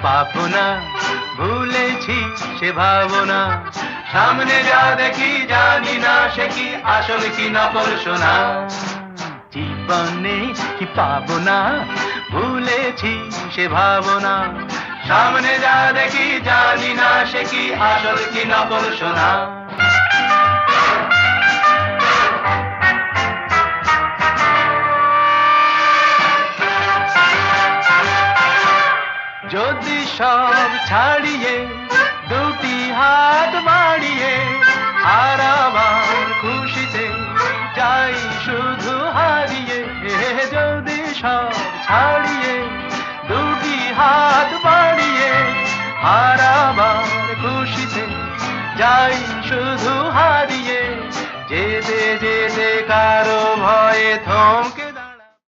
পাবো না, ভুলেছি সে ভাবনা। সামনে যা দেখি জানি না সে কি আসল কি নকল সোনা। জীবনে কি পাবো না, ভুলেছি সে ভাবনা। সামনে যা দেখি জানি না সে কি আসল কি নকল সোনা। যদি সব ছাড়িয়ে দুটি হাত বাড়িয়ে আর আমার খুশিতে যাই শুধু হারিয়ে। যদি সব ছাড়িয়ে দুটি হাত বাড়িয়ে আর আমার খুশিতে যাই শুধু হারিয়ে। যেতে যেতে কারো ভয়ে থমকে